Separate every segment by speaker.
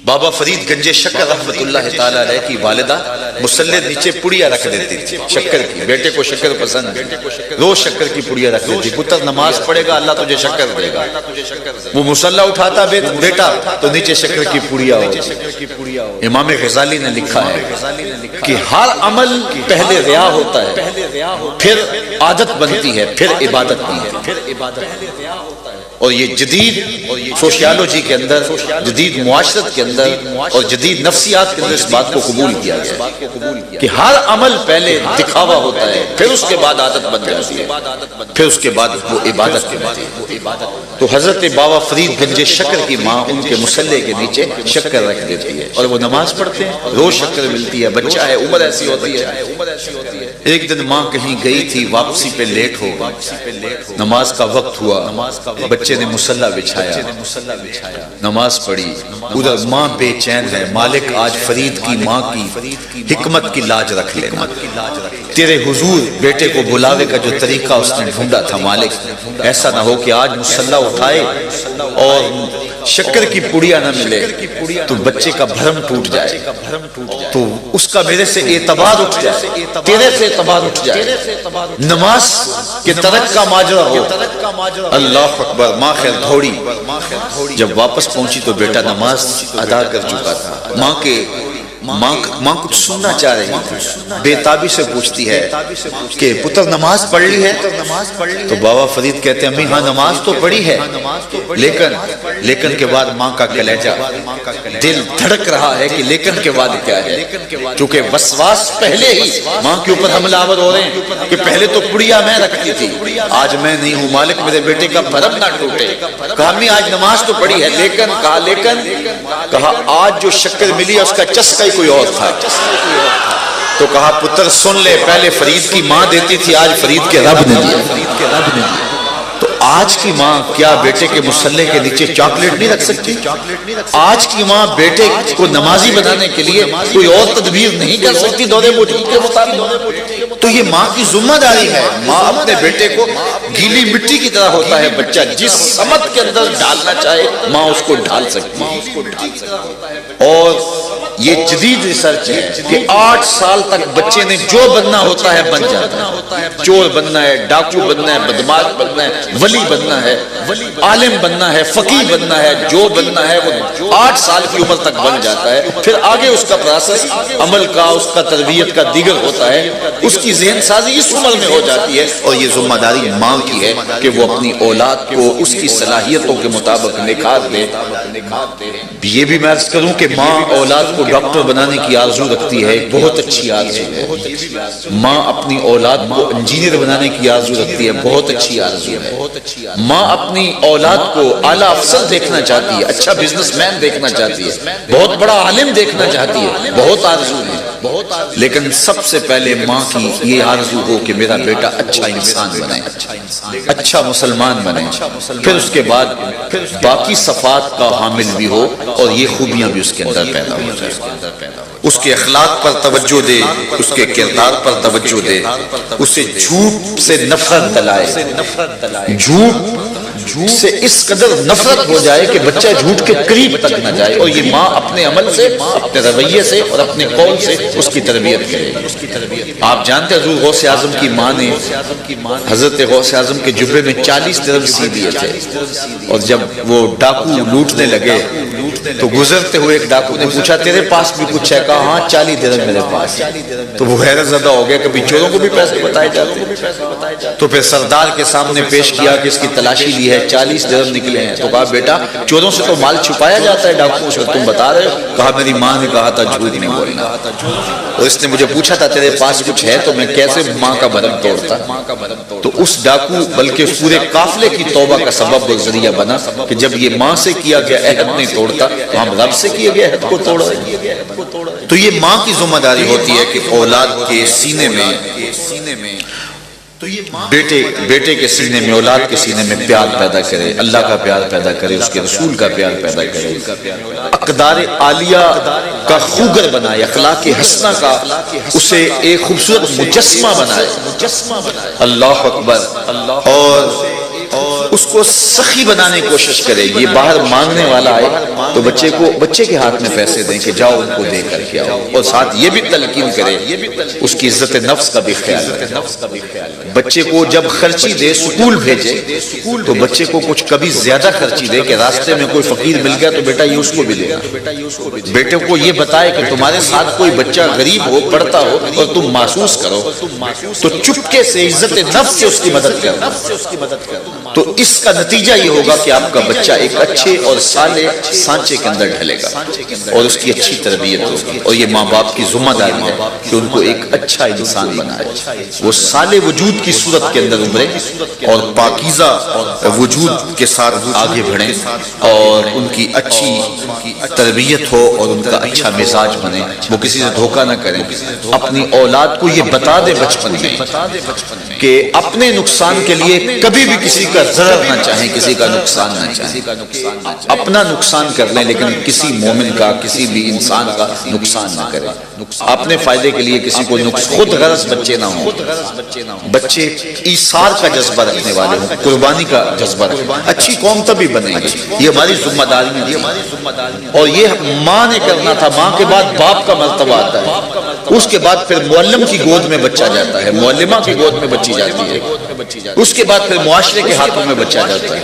Speaker 1: بابا فرید گنج شکر رحمت اللہ تعالی علیہ کی والدہ مصلی نیچے پڑیا رکھ دیتی تھی شکر کی، بیٹے کو شکر پسند، روز شکر کی پڑیا رکھ دیتی، پتر نماز پڑھے گا اللہ تجھے شکر دے گا، وہ مصلی اٹھاتا بیٹا تو نیچے شکر کی پڑیا ہو۔ امام غزالی نے لکھا ہے کہ ہر عمل پہلے ریا ہوتا ہے، پھر عادت بنتی ہے، پھر عبادت نہیں ہے۔ اور یہ جدید سوشیالوجی کے اندر، جدید معاشرت کے اندر اور جدید نفسیات کے اندر اس بات کو قبول کیا گیا کہ ہر عمل پہلے دکھاوا ہوتا ہے، پھر اس کے بعد عادت بن جاتی ہے، پھر اس کے بعد وہ عبادت بنتی ہے۔ تو حضرت بابا فرید گنج شکر کی ماں ان کے مصلی کے نیچے شکر رکھ دیتی ہے اور وہ نماز پڑھتے ہیں، روز شکر ملتی ہے، بچہ ہے، عمر ایسی ہوتی ہے۔ ایک دن ماں کہیں گئی تھی، واپسی پہ لیٹ ہو، نماز کا وقت ہوا، بچے نے مصلی بچھایا، نماز پڑھی، ادھر ماں بے چین ہے، مالک آج فرید کی ماں کی حکمت کی لاج رکھ لینا، تیرے حضور بیٹے کو بلاوے کا جو طریقہ اس نے ڈھونڈا تھا، مالک ایسا نہ ہو کہ آج مصلی اٹھائے اور شکر کی پڑیا نہ ملے تو بچے کا بھرم ٹوٹ جائے، تو اس کا میرے سے اعتبار اٹھ جائے، تیرے سے اعتبار اٹھ جائے، نماز کے ترک کا ماجرا ہو۔ اللہ اکبر، ماں خیر دھوڑی، جب واپس پہنچی تو بیٹا نماز ادا کر چکا تھا۔ ماں کچھ سننا چاہ رہی ہے، بے تابی سے پوچھتی ہے کہ پتر نماز پڑھ لی ہے؟ تو بابا فرید کہتے ہیں امی ہاں نماز تو پڑھی ہے، لیکن کے بعد ماں کا کلیجہ، دل دھڑک رہا ہے کہ لیکن کے بعد کیا ہے، چونکہ وسواس پہلے ہی ماں کے اوپر حملہ آور ہو رہے ہیں کہ پہلے تو پڑیا میں رکھتی تھی، آج میں نہیں ہوں، مالک میرے بیٹے کا بھرم نہ ٹوٹے۔ کہا امی آج نماز تو پڑھی ہے، لیکن کہا آج جو شکر ملی ہے اس کا چسکا ہی کوئی اور تھا۔ تو کہا پتر سن لے، پہلے فرید کی ماں دیتی تھی، آج فرید کے رب نے دیا۔ تو آج کی ماں کیا بیٹے کے مصلی کے نیچے چاکلیٹ نہیں رکھ سکتی؟ آج کی ماں بیٹے کو نمازی بنانے کے لیے کوئی اور تدبیر نہیں کر سکتی دور موجود کے مطابق؟ تو یہ ماں کی ذمہ داری ہے، ماں اپنے بیٹے کو گیلی مٹی کی طرح ہوتا ہے، بچہ جس سمت کے اندر ڈالنا چاہے ماں اس کو ڈال سکتی ہے۔ اور یہ جدید ریسرچ ہے کہ 8 سال تک بچے نے جو بننا ہوتا ہے بن جاتا ہے، چور بننا ہے، ڈاکو بننا ہے، بدماش بننا ہے، ولی بننا ہے، عالم بننا ہے، فقیہ بننا ہے، جو بننا ہے وہ 8 سال کی عمر تک بن جاتا ہے۔ پھر آگے اس کا پروسیس عمل کا، اس کا تربیت کا دیگر ہوتا ہے، اس کی ذہن سازی اس عمر میں ہو جاتی ہے۔ اور یہ ذمہ داری ماں کی ہے کہ وہ اپنی اولاد کو اس کی صلاحیتوں کے مطابق نکھار دے۔ یہ بھی میں عرض کروں کہ ماں اولاد کو ڈاکٹر بنانے کی آرزو رکھتی ہے، ایک بہت اچھی آرزو ہے۔ ماں اپنی اولاد کو انجینئر بنانے کی آرزو رکھتی ہے، بہت اچھی آرزو ہے۔ ماں اپنی اولاد کو اعلیٰ افسر دیکھنا چاہتی ہے، اچھا بزنس مین دیکھنا چاہتی ہے، بہت بڑا عالم دیکھنا چاہتی ہے، بہت آرزو ہے۔ لیکن سب سے پہلے ماں کی یہ آرزو ہو کہ میرا بیٹا اچھا انسان بنے، اچھا مسلمان بنے، پھر اس کے بعد باقی صفات کا حامل بھی ہو اور یہ خوبیاں بھی اس کے اندر پیدا ہو جائے، اس کے اخلاق پر توجہ دے، اس کے کردار پر توجہ دے، اسے جھوٹ سے نفرت دلائے، جھوٹ سے اس قدر نفرت ہو جائے کہ بچہ جھوٹ کے قریب تک نہ جائے، اور یہ ماں اپنے عمل سے، اپنے رویے سے اور اپنے قول سے اس کی تربیت کرے۔ آپ جانتے ہیں حضور غوث اعظم کی ماں نے حضرت غوث اعظم کے جبے میں 40 درہم سی دیے تھے، اور جب وہ ڈاکو لوٹنے لگے تو گزرتے ہوئے ایک ڈاکو نے پوچھا تیرے پاس بھی کچھ ہے؟ کہا ہاں 40 درہم میرے پاس۔ تو وہ حیرت زدہ ہو گیا، کبھی چوروں کو بھی پیسے بتائے جاتے ہیں؟ تو پھر سردار کے سامنے پیش کیا کہ اس کی تلاشی لی ہے، 40 درہم نکلے ہیں۔ تو کہا بیٹا چوروں سے تو مال چھپایا جاتا ہے، ڈاکوؤں سے تم بتا رہے ہو؟ کہا میری ماں نے کہا تھا جھوٹ نہیں بولنا، اور اس نے مجھے پوچھا تھا تیرے پاس کچھ ہے، تو میں کیسے ماں کا بھرم توڑتا؟ تو اس ڈاکو بلکہ اس پورے قافلے کی توبہ کا سبب اور ذریعہ بنا کہ جب یہ ماں سے کیا گیا عہد نہیں توڑتا تو ہم رب سے کیے گئے عہد کو توڑ رہے ہیں۔ تو یہ ماں کی ذمہ داری ہوتی ہے کہ اولاد کے سینے میں، بیٹے کے سینے میں، اولاد کے سینے میں پیار پیدا کرے، اللہ کا پیار پیدا کرے، اس کے رسول کا پیار پیدا کرے، اقدار عالیہ کا خوگر بنائے، اخلاق حسنہ کا اسے ایک خوبصورت مجسمہ بنائے۔ اللہ اکبر۔ اور اس کو سخی بنانے کی کوشش کرے. یہ باہر مانگنے والا آئے تو بچے کے ہاتھ میں پیسے دیں کہ جاؤ ان کو دے کر کے آؤ, اور ساتھ یہ بھی تلقین کرے اس کی عزت نفس کا بھی خیال رکھے. بچے کو جب خرچی دے, سکول بھیجے تو بچے کو کچھ کبھی زیادہ خرچی دے کہ راستے میں کوئی فقیر مل گیا تو بیٹا یہ اس کو بھی دے. بیٹے کو یہ بتائے کہ تمہارے ساتھ کوئی بچہ غریب ہو, پڑھتا ہو اور تم محسوس کرو تو چپکے سے عزت نفس سے اس کی مدد کرو. تو اس کا نتیجہ یہ ہوگا کہ آپ کا بچہ ایک اچھے اور صالح سانچے کے اندر ڈھلے گا اور اس کی اچھی تربیت ہوگی. اور یہ ماں باپ کی ذمہ داری ہے کہ ان کو ایک اچھا انسان بنائے, وہ صالح وجود کی صورت کے اندر ابھرے اور پاکیزہ وجود کے ساتھ آگے بڑھیں اور ان کی اچھی تربیت ہو اور ان کا اچھا مزاج بنے. وہ کسی سے دھوکہ نہ کریں. اپنی اولاد کو یہ بتا دے بچپن میں کہ اپنے نقصان کے لیے کبھی بھی کسی کا ضرر نہ چاہیں, کسی کا نقصان نہ چاہیں. اپنا نقصان کر لیں لیکن کسی مومن کا, کسی بھی انسان کا نقصان نہ کریں. اپنے فائدے کے لیے کسی کو خود غرض بچے نہ ہوں. بچے ایثار کا جذبہ رکھنے والے ہوں, قربانی کا جذبہ رکھیں. اچھی قوم تبھی بنے گی. یہ ہماری ذمہ داری ہے اور یہ ماں نے کرنا تھا. ماں کے بعد باپ کا مرتبہ آتا ہے, اس کے بعد پھر معلم کی گود میں بچہ جاتا ہے, معلمہ کی گود میں بچی جاتی ہے, اس کے بعد پھر معاشرے کے ہاتھوں میں بچہ جاتا ہے.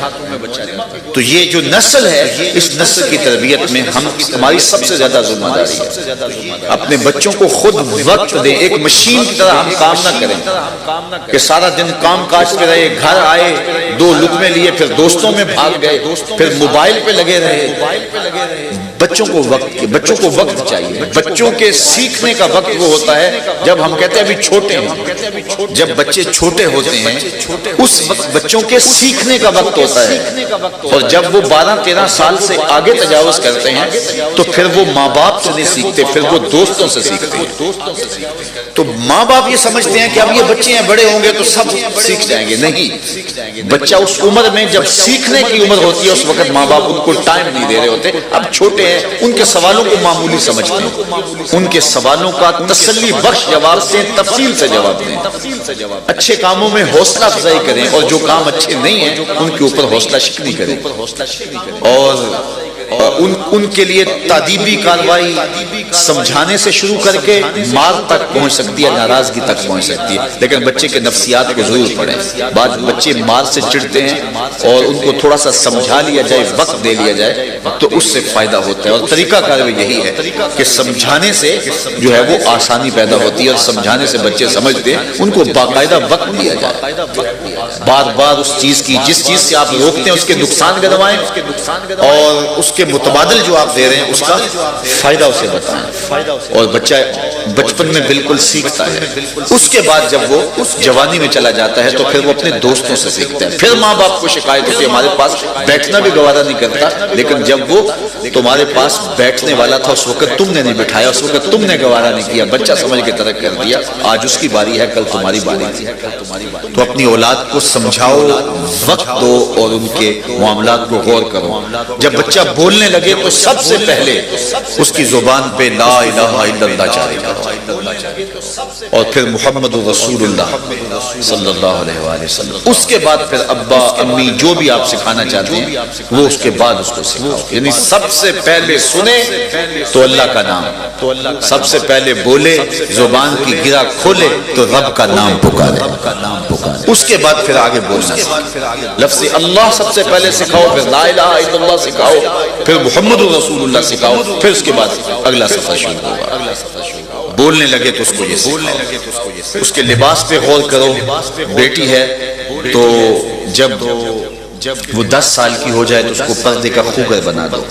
Speaker 1: تو یہ جو نسل ہے, اس نسل کی تربیت میں ہماری سب سے زیادہ ذمہ داری ہے. اپنے بچوں کو خود وقت دیں. ایک مشین کی طرح ہم کام نہ کریں کہ سارا دن کام کاج پہ رہے, گھر آئے, 2 لقمے لیے, پھر دوستوں میں بھاگ گئے, پھر موبائل پہ لگے رہے. بچوں کو وقت چاہیے. بچوں کے سیکھنے کا وقت وہ ہوتا ہے جب ہم کہتے ہیں ابھی چھوٹے ہیں. جب بچے چھوٹے ہوتے ہیں اس وقت بچوں کے سیکھنے کا وقت ہوتا ہے, اور جب وہ 12-13 سال سے آگے تجاوز کرتے ہیں تو پھر وہ ماں باپ سے نہیں سیکھتے, پھر وہ دوستوں سے سیکھتے ہیں. تو ماں باپ یہ سمجھتے ہیں کہ اب یہ بچے ہیں, بڑے ہوں گے تو سب سیکھ جائیں گے. نہیں, بچہ اس عمر میں جب سیکھنے کی عمر ہوتی ہے اس وقت ماں باپ ان کو ٹائم نہیں دے رہے ہوتے. اب چھوٹے ہیں, ان کے سوالوں کو معمولی سمجھتے ہیں, ان کے سوالوں کا تسلی بخش جواب دیں, تفصیل سے جواب دیں. اچھے کاموں میں حوصلہ افزائی کریں اور جو کام اچھے نہیں ہیں ان کے اوپر حوصلہ شکنی کریں. اور ان کے لیے تادیبی کاروائی سمجھانے سے شروع کر کے مار تک پہنچ سکتی ہے, ناراضگی تک پہنچ سکتی ہے, لیکن بچے کے نفسیات کو ضرور پڑھیں. بعض بچے مار سے چڑھتے ہیں اور ان کو تھوڑا سا سمجھا لیا جائے, وقت دے لیا جائے تو اس سے فائدہ ہوتا ہے. اور طریقہ کار یہی ہے کہ سمجھانے سے جو ہے وہ آسانی پیدا ہوتی ہے, اور سمجھانے سے بچے سمجھتے ہیں. ان کو باقاعدہ وقت دیا جائے, بار بار اس چیز کی, جس چیز سے آپ روکتے ہیں اس کے نقصان گنوائیں, اور اس کے متبادل جو آپ دے رہے ہیں اس کا فائدہ اسے بتائیں. اور بچہ بچپن میں بالکل سیکھتا ہے. اس کے بعد جب وہ جوانی میں چلا جاتا ہے تو پھر وہ اپنے دوستوں سے سیکھتا ہے. پھر ماں باپ کو شکایت ہوتی ہے ہمارے پاس بیٹھنا بھی گوارا نہیں کرتا, لیکن جب وہ تمہارے پاس بیٹھنے والا تھا اس وقت تم نے نہیں بٹھایا, اس وقت تم نے گوارا نہیں کیا, بچہ سمجھ کے ترک کر دیا. آج اس کی باری ہے, کل تمہاری باری تھی. تو اپنی اولاد کو سمجھاؤ, وقت دو اور ان کے معاملات کو غور کرو. جب بچہ بولنے لگے تو سب سے پہلے اس کی زبان پہ لا الہ الا اللہ جاری کرو, اور پھر محمد رسول اللہ صلی اللہ علیہ وآلہ وسلم. اس کے بعد پھر ابا امی جو بھی آپ سکھانا چاہتے ہیں وہ اس کے بعد اس کو سکھاؤ. یعنی سب سے پہلے سنے تو اللہ کا نام, سب سے پہلے بولے, زبان کی گرہ کھولے تو رب کا نام پکارے, اس کے بعد پھر آگے بولنا. لفظ اللہ سب سے پہلے سکھاؤ, پھر لا الہ الا اللہ سکھاؤ, پھر محمد رسول اللہ سکھاؤ, پھر اس کے بعد اگلا سفر شروع ہوگا. بولنے لگے تو اس کو یہ سکھاؤ. اس کے لباس پہ غور کرو. بیٹی ہے تو جب وہ 10 سال کی ہو جائے تو اس کو پردے کا خوگر بنا دو,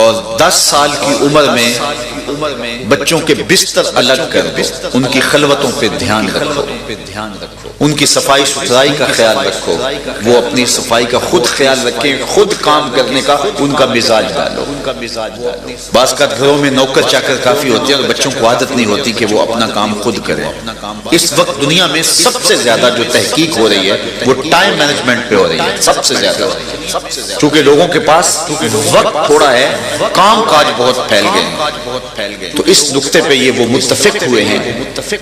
Speaker 1: اور 10 سال کی عمر میں بچوں کے بستر الگ کر دو, ان کی خلوتوں پہ دھیان رکھو, ان کی صفائی ستھرائی کا خیال رکھو, وہ اپنی صفائی کا خود خیال رکھیں, خود کام کرنے کا ان کا مزاج ڈالو. بعض کا گھروں میں نوکر چاکر کافی ہوتے ہیں اور بچوں کو عادت نہیں ہوتی کہ وہ اپنا کام خود کریں. اس وقت دنیا میں سب سے زیادہ جو تحقیق ہو رہی ہے وہ ٹائم مینجمنٹ پہ ہو رہی ہے, سب سے زیادہ, چونکہ لوگوں کے پاس وقت تھوڑا ہے کام کاج بہت پھیل گئے. تو اس نقطے پہ یہ وہ متفق ہوئے ہیں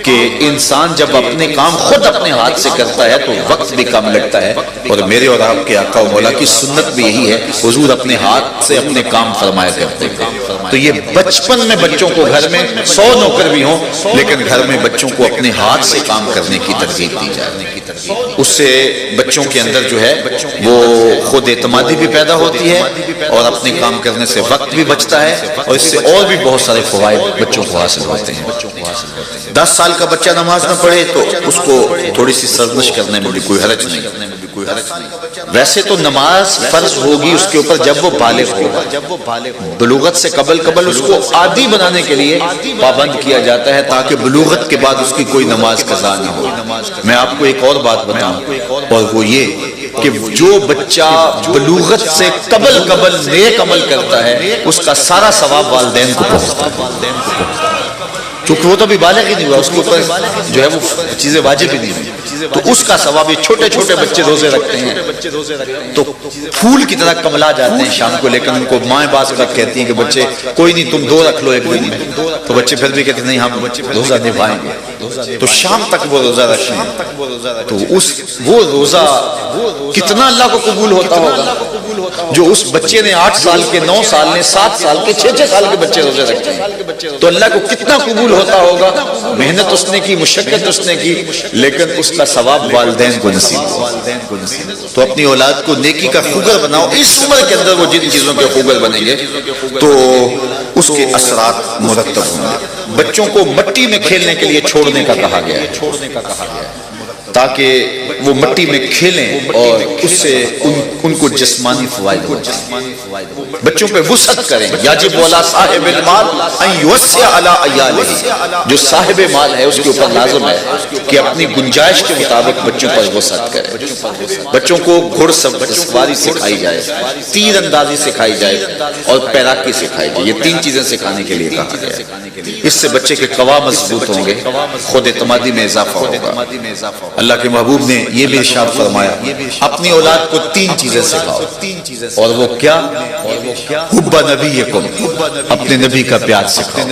Speaker 1: کہ انسان جب اپنے کام خود اپنے ہاتھ سے کرتا ہے تو وقت بھی کم لگتا ہے. اور میرے اور آپ کے آقا و مولا کی سنت بھی یہی ہے, حضور اپنے ہاتھ سے اپنے کام فرمایا کرتے تھے. تو یہ بچپن میں بچوں کو گھر میں 100 نوکر بھی ہوں لیکن گھر میں بچوں کو اپنے ہاتھ سے کام کرنے کی ترغیب دی جائے. اس سے بچوں کے اندر جو ہے وہ خود اعتمادی بھی پیدا ہوتی ہے اور اپنے کام کرنے سے وقت بھی بچتا ہے, اور اس سے اور بھی بہت سارے فوائد بچوں کو حاصل ہوتے ہیں. 10 سال کا بچہ نماز نہ پڑھے تو اس کو تھوڑی سی سرزنش کرنے میں بھی کوئی حرج نہیں. ویسے تو نماز فرض ہوگی اس کے اوپر جب وہ بالغ ہوگا. بلوغت سے قبل اس کو عادی بنانے کے لیے پابند کیا جاتا ہے تاکہ بلوغت کے بعد اس کی کوئی نماز قضا نہ ہو. میں آپ کو ایک اور بات بتاؤں, اور وہ یہ کہ جو بچہ بلوغت سے قبل نیک عمل کرتا ہے اس کا سارا ثواب والدین کو پہنچتا ہے, کیونکہ وہ تو ابھی بالغ ہی نہیں ہوا, اس کے اوپر جو ہے وہ چیزیں واجب ہی نہیں ہوئی. تو اس کا ثواب, یہ چھوٹے چھوٹے بچے روزے رکھتے ہیں تو پھول کی طرح کملا جاتے ہیں شام کو, لیکن ان کو مائیں بعض وقت کہتی ہیں کہ بچے کوئی نہیں تم 2 رکھ لو ایک دن میں, تو بچے پھر بھی کہتے ہیں نہیں ہم روزہ نبھائیں گے, تو شام تک وہ روزہ رکھتے ہیں. تو وہ روزہ کتنا اللہ کو قبول ہوتا ہوگا جو اس بچے نے 8 سال کے, 9 سال نے, 7 سال کے, 6 سال کے بچے روزے رکھتے ہیں, تو اللہ کو کتنا قبول ہوتا ہوگا. محنت اس نے کی, مشقت اس نے کی, لیکن اس کا ثواب والدین کو نصیب ہوا. تو اپنی اولاد کو نیکی کا خوگر بناؤ. اس عمر کے اندر وہ جن چیزوں کے خوگر بنیں گے تو اس کے اثرات مرتب ہوں گے. بچوں کو مٹی میں کھیلنے کے لیے چھوڑنے کا کہا گیا ہے تاکہ وہ مٹی میں کھیلیں اور اس سے ان کو جسمانی فوائد ہو جائیں. بچوں پہ وسعت کریں. یجب علی صاحب المال ان یوسع علی عیالہ, جو صاحب مال ہے اس کے اوپر لازم ہے کہ اپنی گنجائش کے مطابق بچوں پر وسعت کرے. بچوں کو گھڑ سواری سکھائی جائے, تیر اندازی سکھائی جائے اور پیراکی سکھائی جائے. یہ 3 چیزیں سکھانے کے لیے کہا گیا ہے. اس سے بچے کے قوا مضبوط ہوں گے, خود اعتمادی میں اضافہ ہوگا. اللہ کے محبوب نے یہ بھی ارشاد فرمایا اپنی اولاد کو 3 چیزیں سکھاؤ, اور وہ کیا؟ حب نبیکم, اپنے نبی کا پیار سکھاؤ,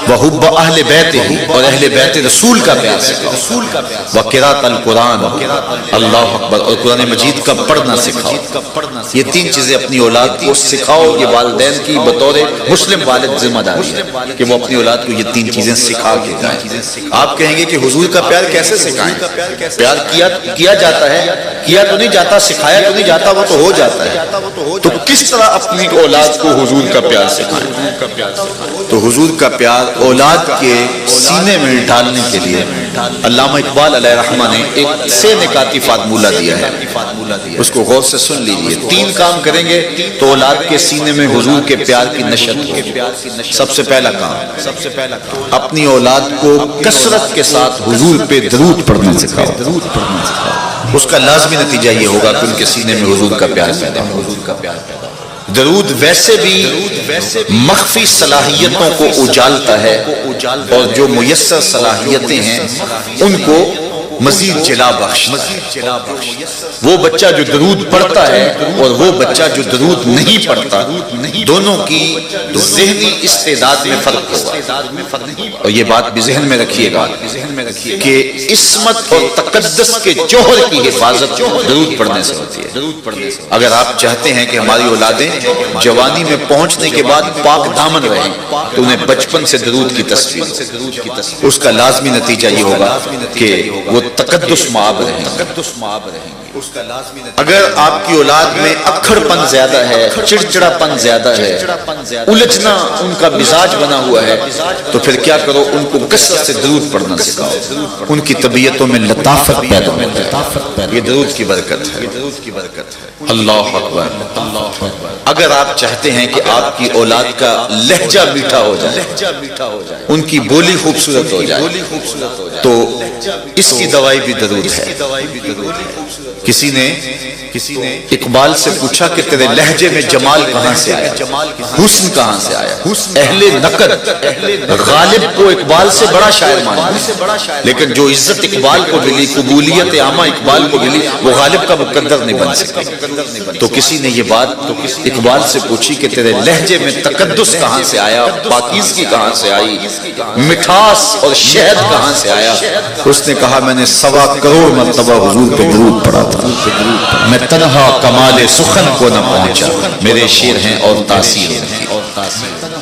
Speaker 1: وحب اہل بیتہ, اور اہل بیت رسول کا پیار سکھاؤ, وقراءۃ القرآن, اللہ اکبر, اور قرآن مجید کا پڑھنا سکھاؤ. یہ 3 چیزیں اپنی اولاد کو سکھاؤ. یہ والدین کی بطور مسلم والد ذمہ داری ہے کہ وہ اپنی اولاد کو یہ 3 چیزیں سکھا کے جائیں. آپ کہیں گے کہ حضور کا پیار کیسے سکھائیں؟ پیار کیا جاتا ہے, کیا تو نہیں جاتا, سکھایا تو نہیں جاتا, وہ تو ہو جاتا ہے. تو کس طرح اپنی اولاد کو حضور کا پیار سکھائیں؟ تو حضور کا پیار اولاد کے سینے میں ڈالنے کے لیے علامہ اقبال علیہ رحمہ نے ایک سے نکاتی فارمولہ دیا ہے, اس کو غور سے سن لیجیے. 3 کام کریں گے تو اولاد کے سینے میں حضور کے پیار کی نشت ہوگی. سب سے پہلا کام, اپنی اولاد کو کثرت کے ساتھ حضور پہ درود پڑھنا سکھاؤ. اس کا لازمی نتیجہ یہ ہوگا کہ ان کے سینے میں حضور کا پیار پیدا ہوگا. درود ویسے بھی مخفی صلاحیتوں کو اجالتا ہے, اور جو میسر صلاحیتیں ہیں ان کو مزید جلا بخشتا ہے. وہ بچہ جو درود پڑھتا ہے اور وہ بچہ جو درود نہیں پڑھتا, دونوں کی ذہنی استعداد میں فرق ہوگا. اور یہ بات بھی ذہن میں رکھیے گا کہ عصمت اور تقدس کے جوہر کی حفاظت درود پڑھنے سے ہوتی ہے. اگر آپ چاہتے ہیں کہ ہماری اولادیں جوانی میں پہنچنے کے بعد پاک دامن رہیں تو انہیں بچپن سے درود کی تصویر, اس کا لازمی نتیجہ یہ ہوگا کہ وہ تقدس مآب رہیں. اگر آپ کی اولاد میں اکھڑ پن زیادہ ہے, چڑچڑا پن زیادہ ہے, الجھنا ان کا مزاج بنا ہوا ہے, تو پھر کیا کرو, ان کو کثرت سے درود پڑھنا سکھاؤ. ان کی طبیعتوں میں لطافت پیدا ہوتی ہے. یہ درود کی برکت ہے. اللہ اکبر. اگر آپ چاہتے ہیں کہ آپ کی اولاد کا لہجہ میٹھا ہو جائے, ان کی بولی خوبصورت ہو جائے, تو اس کی دوائی بھی درود ہے. کسی نے اقبال سے پوچھا کہ تیرے لہجے میں جمال کہاں سے آیا، حسن کہاں سے آیا؟ اہل نقد غالب کو اقبال سے بڑا شاعر مانا، لیکن جو عزت اقبال کو ملی، قبولیت عامہ اقبال کو ملی، وہ غالب کا مقدر نہیں بن سکتی۔ تو کسی نے یہ بات اقبال سے پوچھی کہ تیرے لہجے میں تقدس کہاں سے آیا، پاکیزگی کہاں سے آئی، مٹھاس اور شہد کہاں سے آیا؟ اس نے کہا میں نے 1.25 کروڑ مرتبہ حضور پہ درود پڑھا تھا، میں تنہا کمال سخن کو نہ پہنچا، میرے شعر ہیں اور تاثیر ہے۔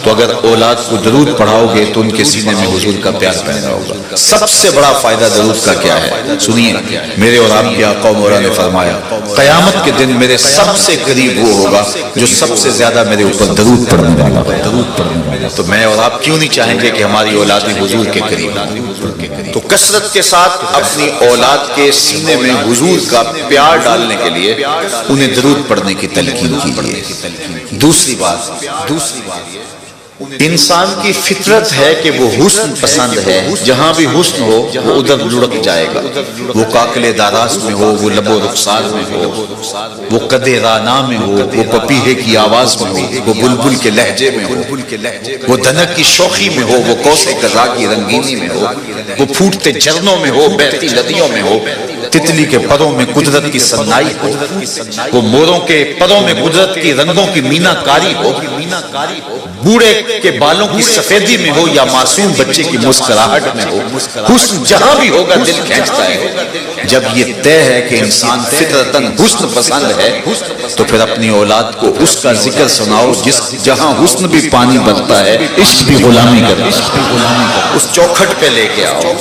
Speaker 1: تو اگر اولاد کو درود پڑھاؤ گے تو ان کے سینے میں حضور کا پیار پیدا ہوگا۔ سب سے بڑا فائدہ درود کا کیا ہے؟ سنیے، میرے اور آپ کے آقا مولا نے فرمایا قیامت کے دن میرے سب سے قریب وہ ہوگا جو سب سے زیادہ میرے اوپر درود پڑھنے والا ہے۔ تو میں اور آپ کیوں نہیں چاہیں گے کہ ہماری اولادیں حضور کے قریب ہوں؟ تو کثرت کے ساتھ اپنی اولاد کے سینے میں حضور کا پیار ڈالنے کے لیے انہیں درود پڑھنے کی تلقین کیجیے۔ دوسری بات انسان کی فطرت ہے کہ وہ حسن پسند ہے، جہاں بھی حسن ہو وہ ادھر لڑک جائے گا، وہ کاکلے داراز میں ہو، وہ لب و رخسار میں ہو، وہ قدِ رانا میں ہو، وہ پپیہے کی آواز میں ہو، وہ بلبل کے لہجے میں ہو، وہ دھنک کی شوخی میں ہو، وہ کوسے قضا کی رنگینی میں ہو، وہ پھوٹتے جھرنوں میں ہو، بہتی ندیوں میں ہو، تتلی کے پروں میں قدرت کی سنائی ہو، وہ موروں کے پروں میں قدرت کی رنگوں کی مینا کاری ہو، بوڑھے کے بالوں کی سفیدی میں ہو یا معصوم بچے کی مسکراہٹ میں ہو، حسن جہاں بھی ہوگا دل کھینچتا ہے۔ جب یہ طے ہے کہ انسان فطرتاً حسن پسند ہے تو پھر اپنی اولاد کو اس کا ذکر سناؤ جہاں حسن بھی پانی بنتا ہے، عشق بھی غلامی کرتا ہے، اس چوکھٹ پہ لے کے آؤ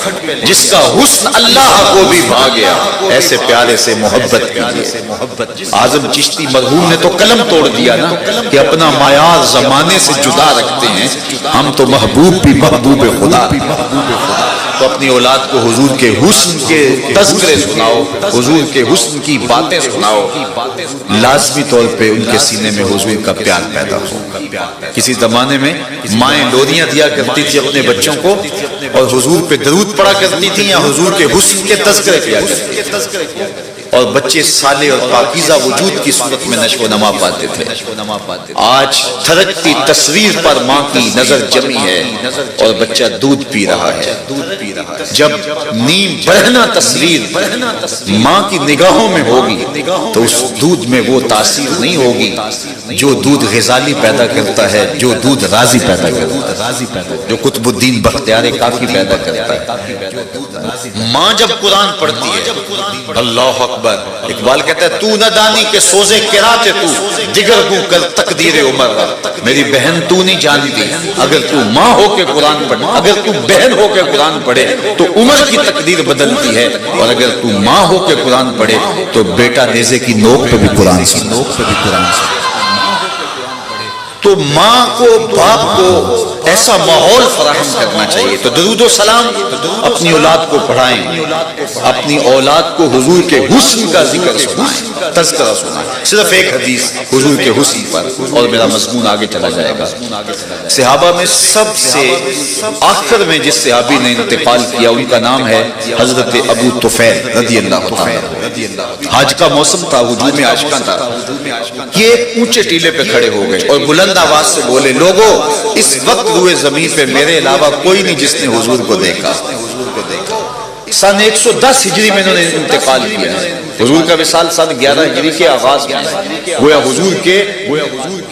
Speaker 1: جس کا حسن اللہ کو بھی بھا گیا، ایسے پیارے سے محبت کیجیے۔ اعظم چشتی مرحوم نے تو قلم توڑ دیا نا کہ اپنا معیار زمانے سے جدا رکھتے ہیں، ہم تو محبوب بھی محبوب خدا۔ تو اپنی اولاد کو حضور کے حسن کے تذکرے سناؤ، حضور کے حسن کی باتیں سناؤ، لازمی طور پہ ان کے سینے میں حضور کا پیار پیدا ہو۔ کسی زمانے میں مائیں لوریاں دیا کرتی تھی اپنے بچوں کو اور حضور پہ درود پڑا کرتی تھی یا حضور کے حسن کے تذکرے کیا کرتی تھی، اور بچے صالح اور پاکیزہ وجود کی صورت میں نشو و نما پاتے تھے۔ آج تھرکتی تصویر پر ماں کی نظر جمی ہے اور بچہ دودھ پی رہا ہے۔ جب نیم برہنہ تصویر ماں کی نگاہوں میں ہوگی تو اس دودھ میں وہ تاثیر نہیں ہوگی جو دودھ غزالی پیدا کرتا ہے، جو دودھ رازی پیدا کرتا ہے، جو قطب الدین بختیار کافی پیدا کرتا ہے۔ ماں جب قرآن پڑھتی ہے، اللہ اکبر، اقبال کہتا ہے تو نہ دانی کے سوزے کراتے تو دیگر کو کر تقدیر عمر را، میری بہن تو نہیں جانتی، اگر تو ماں ہو کے قرآن پڑھے، اگر تو بہن ہو کے قرآن پڑھے تو عمر کی تقدیر بدلتی ہے، اور اگر تو ماں ہو کے قرآن پڑھے تو بیٹا نیزے کی نوک پہ بھی قرآن سن۔ تو ماں کو باپ کو ایسا ماحول فراہم کرنا چاہیے۔ تو درود و سلام اپنی اولاد کو پڑھائیں، اپنی اولاد کو حضور کے حسن کا ذکر سنائیں، تذکرہ سنائیں، صرف ایک حدیث حضور کے حسن پر، اور میرا مضمون آگے چلا جائے گا۔ صحابہ میں سب سے آخر میں جس صحابی نے انتقال کیا ان کا نام ہے حضرت ابو طفیل رضی اللہ تعالیٰ۔ حج کا موسم تھا، ہجوم عاشقاں تھا، یہ ایک اونچے ٹیلے پہ کھڑے ہو گئے اور بلند آواز سے بولے لوگوں اس وقت ہوئے زمین پہ میرے علاوہ کوئی نہیں جس نے حضور کو دیکھا۔ سن 110 ہجری میں انہوں نے انتقال کیا، حضور کا وصال سن 11 ہجری کے آغاز میں، گویا حضور کے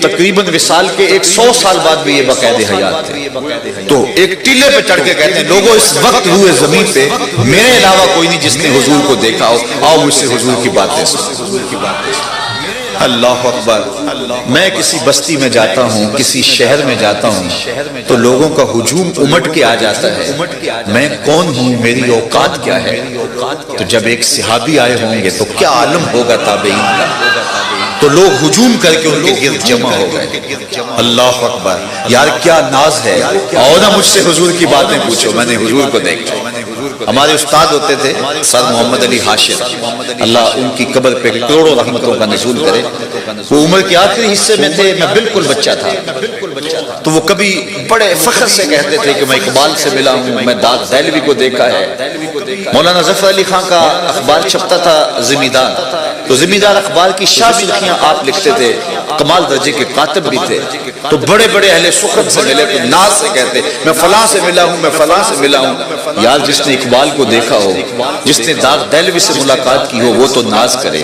Speaker 1: تقریباً وصال کے 100 سال بعد بھی یہ باقاعد حیات تھے۔ تو ایک ٹیلے پہ چڑھ کے کہتے ہیں لوگوں اس وقت ہوئے زمین پہ میرے علاوہ کوئی نہیں جس نے حضور کو دیکھا ہو، آؤ مجھ سے حضور کی باتیں سنو۔ اللہ اکبر، میں کسی بستی میں جاتا ہوں، کسی شہر میں جاتا ہوں تو لوگوں کا ہجوم امٹ کے آ جاتا ہے، میں کون ہوں، میری اوقات کیا ہے؟ تو جب ایک صحابی آئے ہوں گے تو کیا عالم ہوگا تابعین کا، تو لوگ ہجوم کر کے ان کے گرد جمع ہو گئے۔ اللہ اکبر، یار کیا ناز ہے، آؤ نا مجھ سے حضور کی باتیں پوچھو، میں نے حضور کو دیکھا۔ ہمارے استاد ہوتے تھے سر محمد علی حاشر، اللہ ان کی قبر پہ کروڑوں رحمتوں کا نزول کرے، وہ عمر کے آخری حصے میں تھے، میں بالکل بچہ تھا، تو وہ کبھی بڑے فخر سے کہتے تھے کہ میں اقبال سے ملا ہوں، میں داد دہلوی کو دیکھا ہے۔ مولانا ظفر علی خان کا اخبار چھپتا تھا زمیندار، تو زمیندار اخبار کی شاہ سرخیاں آپ لکھتے تھے، کمال درجے کے کاتب بھی تھے، تو بڑے بڑے اہل سخن سے ملے تو ناز سے کہتے میں فلاں سے ملا ہوں، میں فلاں سے ملا ہوں۔ یار جس نے اقبال کو دیکھا ہو، جس نے داغ دہلوی سے ملاقات کی ہو، وہ تو ناز کرے،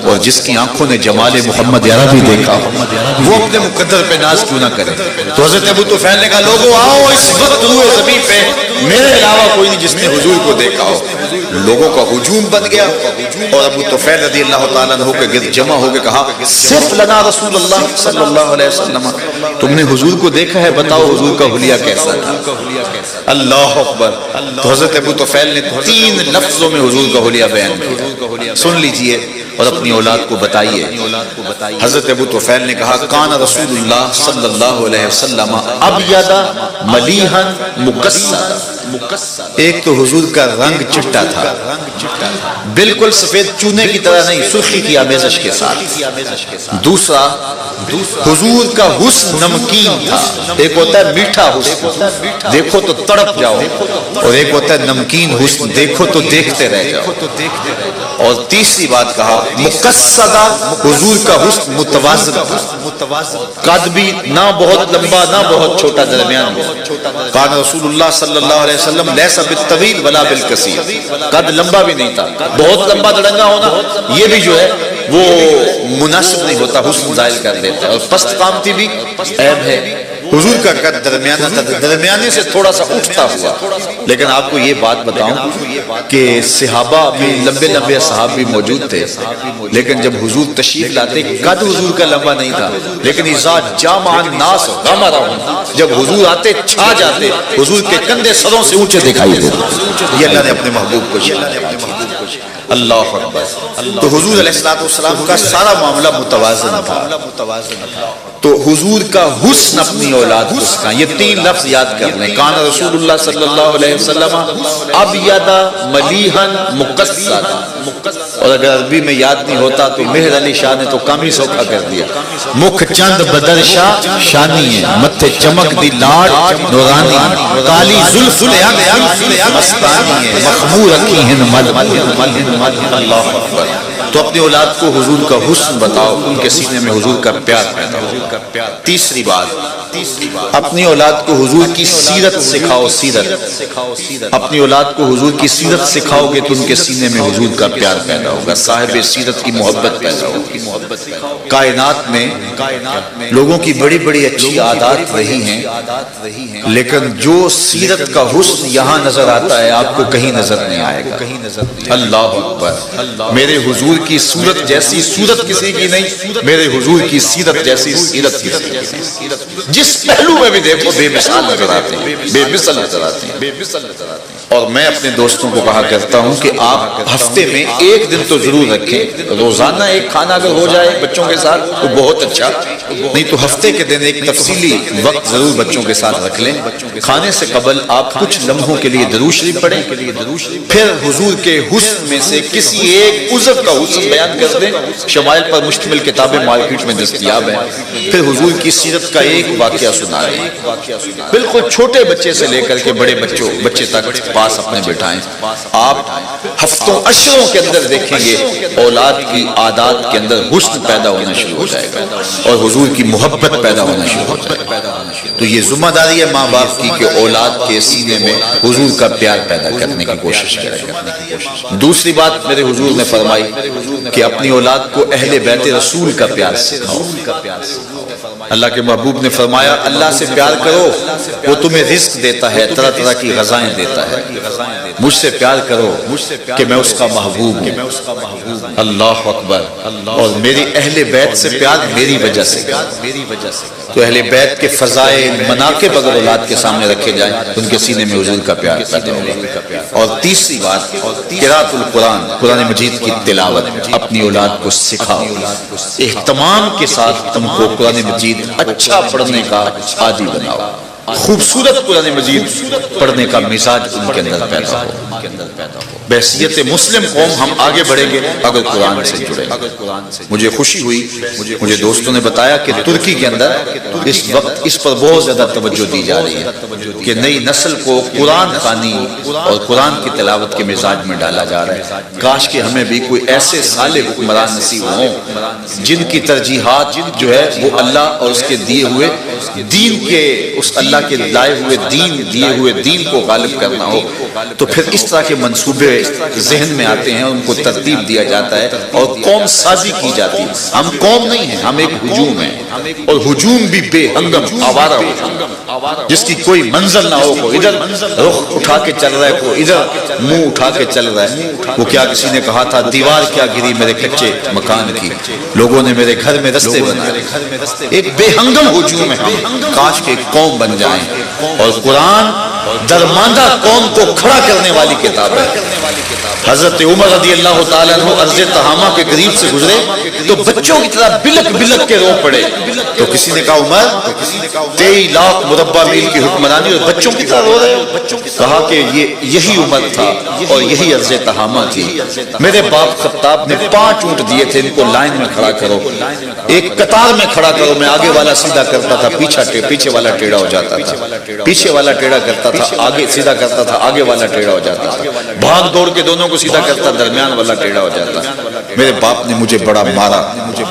Speaker 1: اور جس کی آنکھوں نے جمال محمد عربی دیکھا ہو وہ اپنے مقدر پہ ناز کیوں نہ کرے؟ تو حضرت ابو طفیل نے کہا لوگوں آؤ اس وقت روئے زمین پہ میرے علاوہ کوئی نہیں جس نے حضور کو دیکھا ہو۔ لوگوں کا ہجوم بن گیا، اور ابو طفیل رضی اللہ تعالیٰ عنہ کے گرد جمع ہو کے کہا صرف لنا رسول اللہ صلی اللہ علیہ وسلم، تم نے حضور کو دیکھا ہے، بتاؤ حضور کا حلیہ کیسا تھا؟ اللہ اکبر۔ تو حضرت ابو طفیل نے 3 لفظوں میں حضور کا حلیہ بیان کیا، سن لیجئے اور اپنی اولاد کو بتائیے۔ حضرت ابو طفیل نے کہا کان رسول اللہ صلی اللہ علیہ وسلم ابیض ملیحا مقصدا، ایک تو حضور کا رنگ چٹا تھا، بالکل سفید چونے کی طرح نہیں، سرخی کی آمیزش کے ساتھ۔ دوسرا حضور کا حسن نمکین تھا، ایک ہوتا ہے میٹھا حسن دیکھو تو تڑپ جاؤ، اور ایک ہوتا ہے نمکین حسن دیکھو تو دیکھتے رہ جاؤ۔ اور تیسری بات کہا مقصدہ، حضور کا حسن متوازن تھا، قد بھی نہ بہت لمبا نہ بہت چھوٹا، درمیان میں۔ کان رسول اللہ صلی اللہ علیہ وسلم لیس بالطویل ولا بالقصیر، قد لمبا بھی نہیں تھا، بہت لمبا دڑنگا ہونا یہ بھی جو ہے وہ مناسب نہیں ہوتا، حسن ظاہر کر دیتا ہے، اور پست قامتی بھی عیب ہے۔ حضور کا قد درمیانہ تھا، درمیانے سے تھوڑا سا اٹھتا ہوا۔ لیکن آپ کو یہ بات بتاؤں کہ صحابہ میں لمبے لمبے صحابہ بھی موجود تھے، لیکن جب حضور تشریف لاتے قد حضور کا لمبا نہیں تھا، لیکن اذا جامع الناس غمرهم، جب حضور آتے چھا جاتے، حضور کے کندھے سروں سے اونچے دکھائی دیتے۔ یہ اللہ نے اپنے محبوب کو اللہ اکبر۔ تو حضور علیہ السلام کا سارا معاملہ متوازن تھا۔ تو حضور کا حسن اپنی اولاد کو سکھائیں، یہ 3 لفظ یاد کر لیں، کان رسول اللہ صلی اللہ علیہ وسلم ابیض ملیحا مقصدا، اور اگر عربی میں یاد نہیں ہوتا تو مہر علی شاہ نے تو کم ہی سوکھا کر دیا، مکھ چند بدر شاہ شانی ہے، متھے چمک دی لاڑ نورانی، کالی زلف مستانی ہے، مخمور رکھی ہیں مل۔ اللہ اکبر۔ تو اپنی اولاد کو حضور کا حسن بتاؤ، ان کے سینے میں حضور کا پیار پیدا ہو۔ تیسری بات، اپنی اولاد کو حضور کی سیرت سکھاؤ، سیرت، اپنی اولاد کو حضور کی سیرت سکھاؤ گے تو ان کے سینے میں حضور کا پیار پیدا ہوگا، صاحب سیرت کی محبت پیدا ہوگی۔ کائنات میں لوگوں کی بڑی بڑی اچھی عادات رہی ہیں، لیکن جو سیرت کا حسن یہاں نظر آتا ہے آپ کو کہیں نظر نہیں آئے گا۔ اللہ اکبر۔ میرے حضور کی صورت جیسی صورت کسی کی نہیں، میرے حضور کی سیرت جیسی سیرت کسی کی نہیں۔ جس پہلو میں بھی دیکھو بے مثال نظر آتے ہیں، بے مثل نظر آتے ہیں۔ اور میں اپنے دوستوں کو کہا کرتا ہوں کہ آپ ہفتے میں 1 دن تو ضرور رکھیں، روزانہ ایک کھانا اگر ہو جائے بچوں کے ساتھ تو بہت اچھا، نہیں تو ہفتے کے دن ایک تفصیلی وقت ضرور بچوں کے ساتھ رکھ لیں۔ کھانے سے قبل آپ کچھ لمحوں کے لیے درود شریف پڑھیں، پھر حضور کے حسن میں سے کسی ایک عضو کا حسن بیان کر دیں۔ شمائل پر مشتمل کتابیں مارکیٹ میں دستیاب ہیں، پھر حضور کی سیرت کا ایک واقعہ سنائیں، بالکل چھوٹے بچے سے لے کر کے بڑے بچے تک پاس اپنے بٹھائیں۔ آپ ہفتوں اشروں کے اندر دیکھیں گے اولاد کی عادات کے اندر حسن پیدا ہونا شروع ہو جائے گا اور حضور کی محبت پیدا ہونا شروع ہو جائے گا۔ تو یہ ذمہ داری ہے ماں باپ کی کہ اولاد کے سینے میں حضور کا پیار پیدا کرنے کی کوشش کرے۔ دوسری بات میرے حضور نے فرمائی کہ اپنی اولاد کو اہل بیت رسول کا پیار سکھاؤ۔ اللہ کے محبوب نے فرمایا اللہ سے پیار کرو، وہ تمہیں رزق دیتا ہے، طرح طرح کی غذائیں دیتا ہے۔ مجھ سے پیار کرو کہ میں اس کا محبوب ہوں۔ اللہ اکبر۔ اور میری اہل بیت سے پیار میری وجہ سے، تو اہل بیت کے فضائل مناقب اگر اولاد کے سامنے رکھے جائیں تو ان کے سینے میں حضور کا پیار پیدا ہوگا۔ اور تیسری بات قرات القرآن، قرآن مجید کی تلاوت اپنی اولاد کو سکھاؤ، اہتمام کے ساتھ تم کو قرآن مجید اچھا پڑھنے کا عادی بناؤ۔ خوبصورت قرآن مجید پڑھنے کا مزاج ان کے اندر پیدا ہو۔ بحیثیت مسلم قوم ہم آگے بڑھیں گے اگر قرآن سے جڑیں گے۔ مجھے خوشی ہوئی، مجھے دوستوں نے بتایا کہ ترکی کے اندر اس وقت اس پر بہت زیادہ توجہ دی جا رہی ہے کہ نئی نسل کو قرآن خوانی اور قرآن کی تلاوت کے مزاج میں ڈالا جا رہا ہے۔ کاش کہ ہمیں بھی کوئی ایسے صالح حکمران نصیب ہوں جن کی ترجیحات جو ہے وہ اللہ اور اس کے دیے ہوئے دین کے، اس اللہ کے لائے ہوئے دیے ہوئے دین کو غالب کرنا ہو، تو پھر اس طرح کے منصوبے ذہن میں آتے ہیں، ان کو ترتیب دیا جاتا ہے اور قوم سازی کی جاتی ہے۔ ہم قوم نہیں ہیں، ہم ایک ہجوم ہیں، اور ہجوم بھی بے ہنگم آوارہ ہو، جس کی کوئی منزل نہ ہو، کوئی ادھر رخ اٹھا کے چل رہا ہے، کوئی ادھر منہ اٹھا کے چل رہا ہے۔ وہ کیا کسی نے کہا تھا، دیوار کیا گری میرے کچے مکان کی، لوگوں نے میرے گھر میں رستے بنائے۔ ایک بے ہنگم ہجوم ہے ہم، کاش کہ ایک قوم بن جائیں۔ اور قرآن درماندہ قوم کو کھڑا کرنے والی کتاب ہے۔ حضرت عمر رضی اللہ تعالیٰ عنہ ارض تہامہ کے قریب سے گزرے تو بچوں کی طرح بلک بلک کے رو پڑے، تو کسی نے کہا عمر 23 لاکھ مربع میل کی حکمرانی اور بچوں کی طرح رو رہے ہو؟ کہا کہ یہی عمر تھا اور یہی ارض تہامہ تھی۔ میرے باپ خطاب نے 5 اونٹ دیے تھے، ان کو لائن میں کھڑا کرو، ایک قطار میں کھڑا کرو، میں آگے والا سیدھا کرتا تھا، پیچھے والا ٹیڑھا ہو جاتا تھا، پیچھے والا ٹیڑھا کرتا تھا، آگے سیدھا کرتا تھا، آگے والا ٹیڑھا ہو جاتا تھا، بھاگ دوڑ کے دونوں کو سیدھا کرتا، درمیان والا ٹیڑھا ہو جاتا۔ میرے باپ نے مجھے بڑا مارا،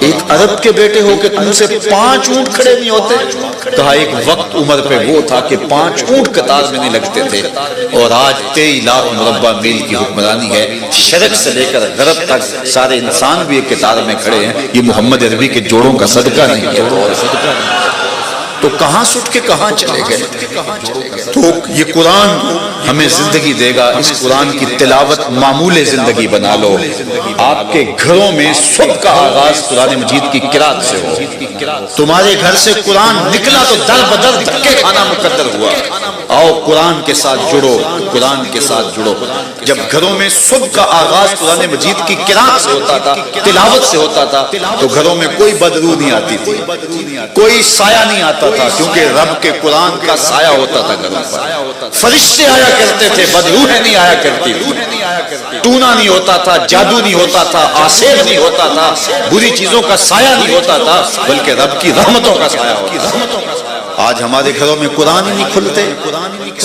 Speaker 1: ایک عرب کے بیٹے ہو کہ تم سے 5 اونٹ کھڑے نہیں ہوتے؟ کہا ایک وقت عمر پہ وہ تھا کہ 5 اونٹ قطار میں نہیں لگتے تھے، اور آج 23 لاکھ مربع میل کی حکمرانی ہے، شرق سے لے کر غرب تک سارے انسان بھی ایک قطار میں کھڑے ہیں۔ یہ محمد عربی کے جوڑوں کا صدقہ نہیں ہے، تو کہاں سٹ کے کہاں چلے گئے؟ تو یہ قرآن ہمیں زندگی دے گا، اس قرآن کی تلاوت معمول زندگی بنا لو۔ آپ کے گھروں میں صبح کا آغاز قرآن مجید کی قرات سے ہو، تمہارے گھر سے قرآن نکلا تو در بدر دھکے کھانا مقدر ہوا۔ آؤ قرآن کے ساتھ جڑو، قرآن کے ساتھ جڑو۔ جب گھروں میں صبح کا آغاز قرآن مجید کی قرات سے ہوتا تھا، تلاوت سے ہوتا تھا، تو گھروں میں کوئی بدبو نہیں آتی تھی، کوئی سایہ نہیں آتا تھا، کیونکہ رب کے قرآن کا سایہ ہوتا تھا گھروں پر۔ فرشتے آیا کرتے تھے، بدروحیں نہیں آیا کرتی تھی، ٹونا نہیں ہوتا تھا، جادو نہیں ہوتا تھا، آسیب نہیں ہوتا تھا، بری چیزوں کا سایہ نہیں ہوتا تھا، بلکہ رب کی رحمتوں کا سایہ ہوتا تھا۔ آج ہمارے گھروں میں قرآن ہی نہیں کھلتے،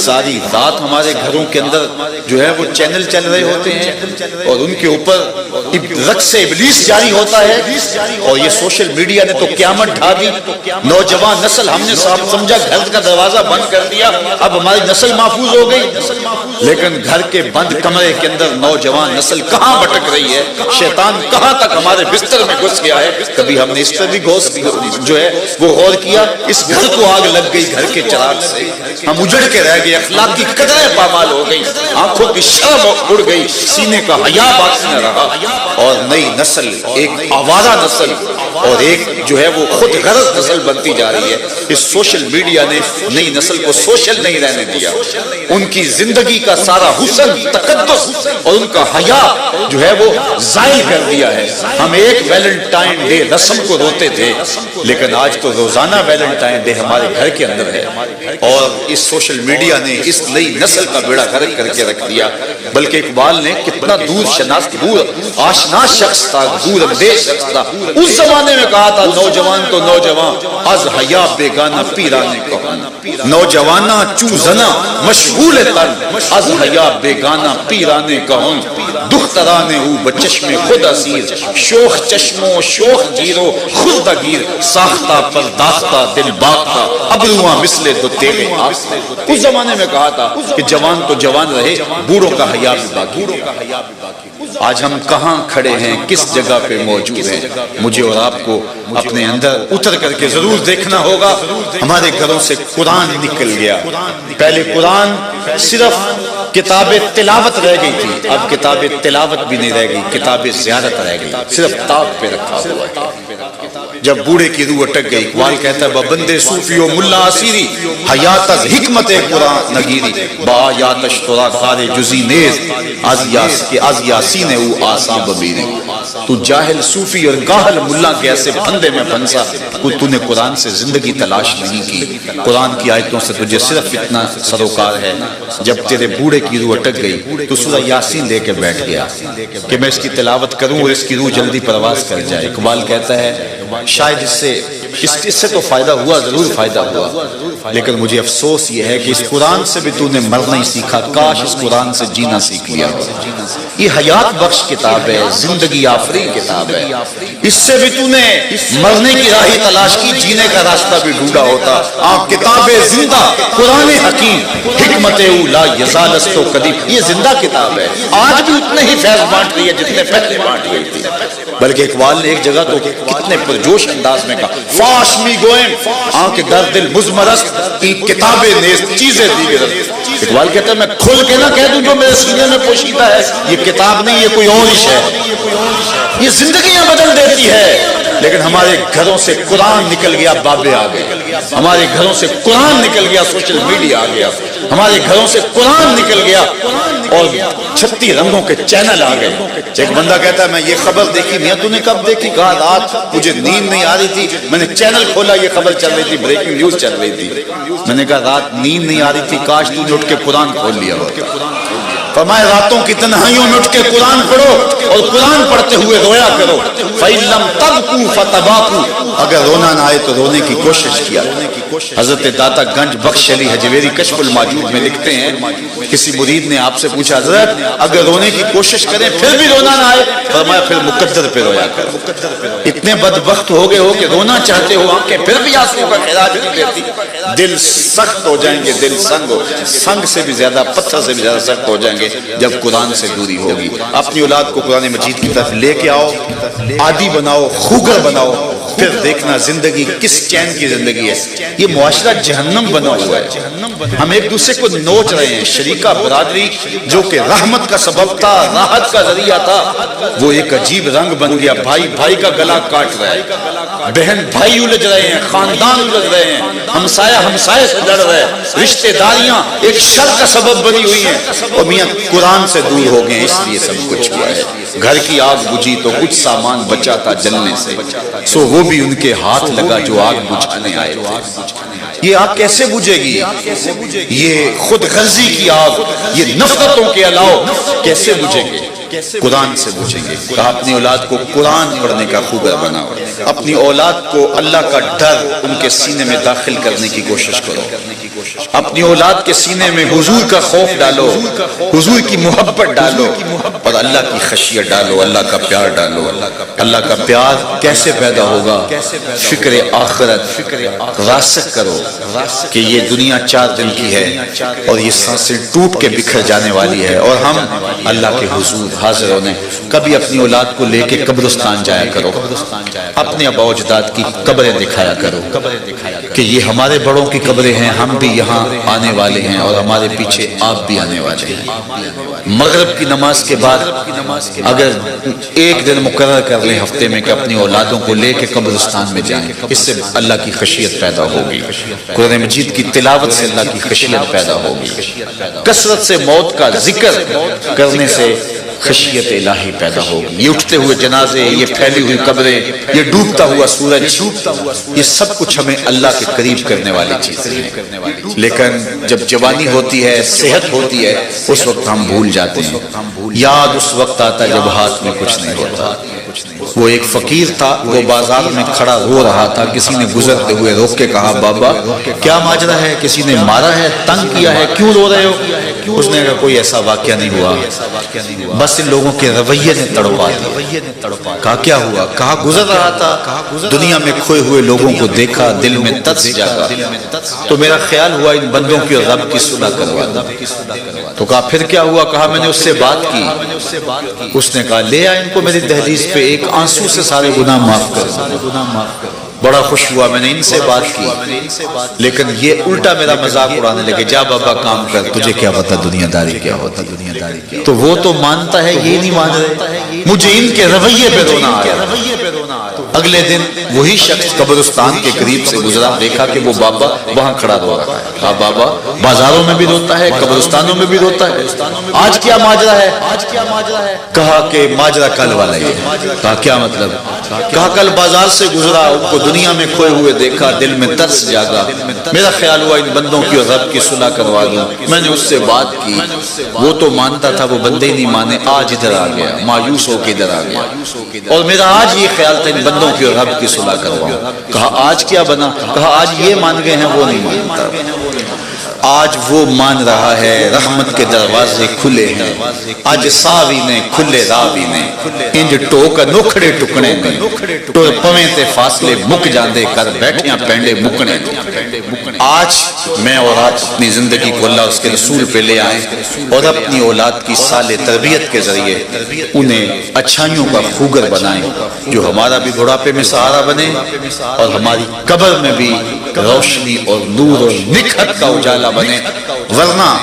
Speaker 1: ساری رات ہمارے گھروں کے اندر جو ہے وہ چینل چل رہے ہوتے ہیں اور ان کے اوپر رقص ابلیس جاری ہوتا ہے، اور یہ سوشل میڈیا نے تو قیامت ڈھا دی۔ نوجوان نسل ہم نے صاحب سمجھا گھر کا دروازہ بند کر دیا، اب ہماری نسل محفوظ ہو گئی، لیکن گھر کے بند کمرے کے اندر نوجوان نسل کہاں بھٹک رہی ہے، شیطان کہاں تک ہمارے بستر میں گھس گیا ہے۔ کبھی ہم نے اس پر بھی جو ہے وہ غور کیا؟ اس گھر کو آگ لگ گئی گھر کے چراغ سے، ہم اجڑ کے رہ گئے، اخلاق کی قدریں پامال ہو گئی، آنکھوں کی شرم اڑ گئی، سینے کا حیا باقی نہ رہا، اور نئی نسل ایک آوارہ نسل اور ایک جو ہے وہ خود غرض نسل بنتی جا رہی ہے۔ اس سوشل میڈیا نے نئی نسل کو سوشل نہیں رہنے دیا، ان کی زندگی کا سارا حسن، تقدس اور ان کا حیا جو ہے وہ ضائع کر دیا ہے۔ ہم ایک ویلنٹائن ڈے رسم کو روتے تھے، لیکن آج تو روزانہ ویلنٹائن ڈے ہمارے گھر کے اندر ہے، اور اس سوشل میڈیا نے اس نئی نسل کا بیڑا غرق کر کے رکھ دیا۔ بلکہ اقبال نے کتنا دور آشنا شخص تھا، دور اندیش شخص تھا، اس زمانے میں کہا تھا نوجوان تو نوجوان از حیا بیگانہ پیرانے کہوں، نوجوانہ چوزنا مشغول تن از حیا بیگانہ پیرانے کہوں، دخترانے او بچشم خود اسیر، شوخ چشمو شوخ گیرو خود دگیر، ساختہ پرداختہ دل باختہ ابروہاں مثل دو تیرے آستے۔ اس زمانے میں کہا تھا کہ جوان تو جوان رہے، بوڑھوں کا حیا بھی باقی رہے۔ آج ہم کہاں کھڑے ہیں، کس جگہ پہ موجود ہیں؟ مجھے اور آپ کو اپنے اندر اتر کر کے ضرور دیکھنا ہوگا۔ ہمارے گھروں سے قرآن نکل گیا، پہلے قرآن صرف کتاب تلاوت رہ گئی تھی، اب کتاب تلاوت بھی نہیں رہ گئی، کتاب زیارت رہ گئی، صرف تاب پہ رکھا ہوا ہے۔ جب بوڑھے کی روح اٹک گئی، اقبال کہتا ہے بندے صوفی و ملا اسیری حیات از حکمت قرآن نگیری با یاتش ترا کار جزی نیز از یاسین او آسان بمیری. تو جاہل صوفی اور گاہل ملا کے ایسے بندے میں پھنسا کہ تو نے قرآن سے زندگی تلاش نہیں کی. قرآن کی آیتوں سے تجھے صرف اتنا سروکار ہے، جب تیرے بوڑھے کی روح اٹک گئی تو سورہ یاسین لے کے بیٹھ گیا کہ میں اس کی تلاوت کروں اور اس کی روح جلدی پرواز کر جائے. اقبال کہتا ہے شاید اس سے تو فائدہ ہوا، ضرور فائدہ ہوا، لیکن مجھے افسوس یہ ہے کہ اس قرآن سے بھی تو نے مرنا ہی سیکھا، کاش اس قرآن سے جینا سیکھ لیا. یہ حیات بخش کتاب ہے، زندگی آفرین کتاب ہے، اس سے بھی تو نے مرنے کی راہ تلاش کی، جینے کا راستہ بھی ڈھونڈا ہوتا. آپ کتاب زندہ قرآن حکیم حکمت اولا یزالستو قدیم، یہ زندہ کتاب ہے، آج بھی اتنے ہی فیض بانٹ رہی ہے جتنے پہلے بانٹ رہی تھی. بلکہ اقبال نے ایک جگہ تو کتنے پرجوش انداز میں کہا فاش می گوئم آنکھ در دل مزمرست کی کتابیں نیز چیزیں دیگر. اقبال کہتا ہے میں کھل کے نہ کہہ دوں جو میرے سینے میں پوشیدہ ہے یہ کتاب نہیں، یہ کوئی اور ہی ہے، یہ زندگیاں بدل دیتی ہے. لیکن ہمارے گھروں سے قرآن نکل گیا، بابے آ گئے. ہمارے گھروں سے قرآن نکل گیا، سوشل میڈیا آ گیا. ہمارے گھروں سے قرآن نکل گیا اور 36 رنگوں کے چینل آ گئے. ایک بندہ کہتا ہے میں یہ خبر دیکھی. میاں تو نے کب دیکھی؟ کہا رات مجھے نیند نہیں آ رہی تھی، میں نے چینل کھولا، یہ خبر چل رہی تھی، بریکنگ نیوز چل رہی تھی. میں نے کہا رات نیند نہیں آ رہی تھی، کاش تو نے اٹھ کے قرآن کھول لیا ہوتا. فرمائے راتوں کی تنہائیوں میں اٹھ کے قرآن پڑھو اور قرآن پڑھتے ہوئے رویا کرو. فَإِن لَمْ تَبْكُوا فَتَبَاكُوا، اگر رونا نہ آئے تو رونے کی کوشش کیا. حضرت داتا گنج بخش علی حجویری کشف الماجود میں لکھتے ہیں کسی مرید نے آپ سے پوچھا حضرت اگر رونے کی کوشش کریں پھر بھی رونا نہ آئے، فرمایا پھر مقدر پہ رویا کرو. اتنے بدبخت ہو گئے ہو کہ رونا چاہتے ہو آنکھیں پھر بھی آنسوں کا خراج نہیں دیتی. دل سخت ہو جائیں گے، دل سنگ سے بھی زیادہ، پتھر سے بھی زیادہ سخت ہو جائیں گے جب قرآن سے دوری ہوگی. اپنی اولاد کو قرآن مجید کی طرف لے کے آؤ، عادی بناؤ، خوگر بناؤ، پھر دیکھنا زندگی کس چین کی زندگی ہے. یہ معاشرہ جہنم بنا ہوا ہے. ہم ایک دوسرے کو نوچ رہے ہیں. شریکہ برادری جو کہ رحمت کا سبب تھا، راحت کا ذریعہ تھا، وہ ایک عجیب رنگ بن گیا. بھائی بھائی کا گلا کاٹ رہا ہے، بہن بھائی الجھ رہے ہیں، خاندان الجھ رہے ہیں، ہمسایہ ہمسائے سے لڑ رہے ہیں، رشتہ داریاں ایک شر کا سبب بنی ہوئی ہیں. اور میاں قرآن سے دور ہو گئے، اس لیے سب کچھ ہوا ہے. گھر کی آگ بجھی تو کچھ سامان بچا تھا جلنے سے، سو وہ بھی ان کے ہاتھ لگا جو آگ بجھانے آئے تھے. یہ آگ کیسے بجھے گی؟ یہ خود غرضی کی آگ، یہ نفرتوں کے علاوہ کیسے بجھیں گے؟ قرآن سے بجھیں گے. کہا اپنی اولاد کو قرآن پڑھنے کا خوگر بناؤ، اپنی اولاد کو اللہ کا ڈر ان کے سینے میں داخل کرنے کی کوشش کرو. اپنی اولاد کے سینے میں حضور کا خوف ڈالو، حضور کی محبت ڈالو اور اللہ کی خشیت ڈالو، اللہ کا پیار ڈالو. اللہ کا پیار کیسے پیدا ہوگا؟ فکر آخرت راسخ کرو کہ یہ دنیا 4 دن کی ہے اور یہ سانسیں ٹوٹ کے بکھر جانے والی ہے اور ہم اللہ کے حضور حاضر ہونے. کبھی اپنی اولاد کو لے کے قبرستان جایا کرو، اپنے آباء و اجداد کی قبریں دکھایا کرو کہ یہ ہمارے بڑوں کی قبریں ہیں، ہم بھی یہاں آنے والے ہیں اور ہمارے پیچھے آپ بھی آنے والے ہیں. مغرب کی نماز کے بعد اگر ایک دن مقرر کر لیں ہفتے میں کہ اپنی اولادوں کو لے کے قبرستان میں جائیں، اس سے اللہ کی خشیت پیدا ہوگی. قرآن مجید کی تلاوت سے اللہ کی خشیت پیدا ہوگی. کثرت سے موت کا ذکر کرنے سے خشیت الہی پیدا ہوگی. یہ اٹھتے ہوئے جنازے، یہ پھیلی ہوئی قبریں، یہ ڈوبتا ہوا سورج، یہ سب کچھ ہمیں اللہ کے قریب کرنے والی چیزیں ہیں. لیکن جب جوانی ہوتی ہے، صحت ہوتی ہے، اس وقت ہم بھول جاتے ہیں. یاد اس وقت آتا جب ہاتھ میں کچھ نہیں ہوتا. وہ ایک فقیر تھا، وہ بازار میں کھڑا رو رہا تھا. کسی نے گزرتے ہوئے روک کے کہا بابا کیا ماجرا ہے؟ کسی نے مارا ہے، تنگ کیا ہے، کیوں رو رہے ہو؟ اس نے کہا کوئی ایسا واقعہ نہیں ہوا، بس ان لوگوں کے رویے نے تڑپا دیا. کہا کیا ہوا؟ کہا گزر رہا تھا، دنیا میں کھوئے ہوئے لوگوں کو دیکھا، دل میں ترس جاگا، تو میرا خیال ہوا ان بندوں کی اور رب کی صلح کروا دوں. تو کہا پھر کیا ہوا؟ کہا میں نے اس سے بات کی. اس نے کہا لے آ ان کو میری دہلیز پہ، ایک آنسو سے سارے گناہ معاف کر. بڑا خوش ہوا، میں نے ان سے بات کی، لیکن یہ الٹا میرا مذاق اڑانے لگے. جا بابا کام کر، تجھے کیا پتا دنیا داری کیا ہوتا. تو وہ تو مانتا ہے، یہ نہیں مان رہے. مجھے ان کے رویے پہ رونا آیا. اگلے دن وہی شخص قبرستان کے قریب سے گزرا، دیکھا کہ وہ بابا وہاں کھڑا رو رہا ہے۔ کہا بابا بازاروں میں بھی روتا ہے، قبرستانوں میں بھی روتا ہے، آج کیا ماجرا ہے؟ کہا کہ ماجرا کل والا ہی ہے۔ کہا کیا مطلب؟ کہا کل بازار سے گزرا، ان کو دنیا میں کھوئے ہوئے دیکھا، دل میں ترس جاگا، میرا خیال ہوا ان بندوں کی اور رب کی صلح کروا دوں۔ میں نے اس سے بات کی، وہ تو مانتا تھا، وہ بندے نہیں مانے، آج ادھر آ گیا، مایوس ہو کے ادھر آ گیا، اور میرا آج یہ خیال تھا ان بندوں کی اور رب کی صلح کرواؤں۔ کہا آج کیا بنا؟ کہا آج یہ مان گئے ہیں، وہ نہیں مانتا، آج وہ مان رہا ہے رحمت کے دروازے کھلے ہیں، آج ساوی نے کھلے راوی نے، انج ٹوک نوکھڑے ٹکڑے نے، ٹور پویں تے فاصلے مک جاندے کر بیٹھیاں پینڈے مکنے۔ آج میں اور آج اپنی زندگی کو اللہ اس کے رسول پہ لے آئیں اور اپنی اولاد کی صالح تربیت کے ذریعے انہیں اچھائیوں کا خوگر بنائیں، جو ہمارا بھی بڑھاپے میں سہارا بنے اور ہماری قبر میں بھی روشنی اور نور اور نکھت کا اجالا بنے۔ ورنہ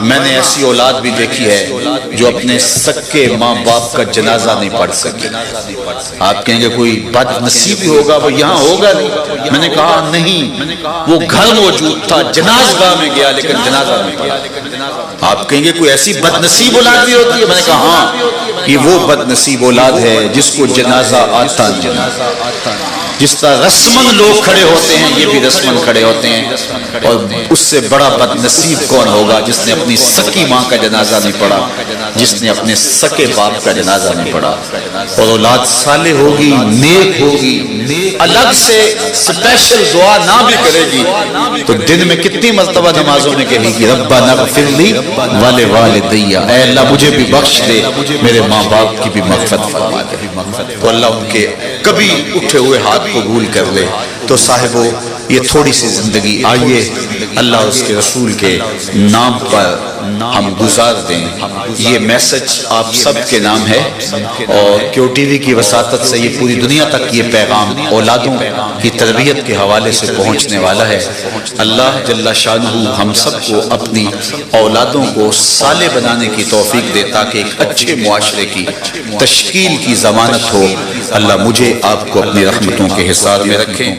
Speaker 1: میں نے ایسی اولاد بھی دیکھی ہے جو اپنے سکے ماں باپ کا جنازہ نہیں پڑھ سکی۔ آپ کہیں گے کوئی بد نصیبی ہوگا، وہ یہاں ہوگا نہیں۔ میں نے کہا نہیں، وہ گھر موجود تھا، جناز گاہ میں گیا لیکن جنازہ نہیں پڑھا۔ آپ کہیں گے کوئی ایسی بد نصیب اولاد بھی ہوتی ہے؟ میں نے کہا ہاں، یہ وہ بد نصیب اولاد ہے جس کو جنازہ آتا نہیں۔ جس طرح رسمن لوگ کھڑے ہوتے ہیں، یہ بھی رسمن کھڑے ہوتے ہیں، اور اس سے بڑا بد نصیب کون ہوگا جس نے اپنی سکی ماں کا جنازہ نہیں پڑھا، جس نے اپنے سکے باپ کا جنازہ نہیں پڑھا۔ اور اولاد صالح ہوگی، نیک ہوگی، الگ سے سپیشل دعا نہ بھی کرے گی تو دن میں کتنی مرتبہ نمازوں میں کہے گی ربنا اغفر لی ولوالدی، اے اللہ مجھے بھی بخش دے، میرے ماں باپ کی بھی مغفرت فرما دے۔ تو اللہ ان کے کبھی اٹھے ہوئے ہاتھ قبول کر لے۔ تو صاحبو یہ تھوڑی سی زندگی آئیے اللہ اور اس کے رسول کے نام پر ہم گزار دیں۔ یہ میسج آپ سب کے نام ہے، اور کیو ٹی وی کی وساطت سے یہ پوری دنیا تک یہ پیغام اولادوں کی تربیت کے حوالے سے پہنچنے والا ہے۔ اللہ جل شانہ ہم سب کو اپنی اولادوں کو صالح بنانے کی توفیق دے تاکہ ایک اچھے معاشرے کی تشکیل کی ضمانت ہو۔ اللہ مجھے آپ کو اپنی رحمتوں کے حصار میں رکھیں۔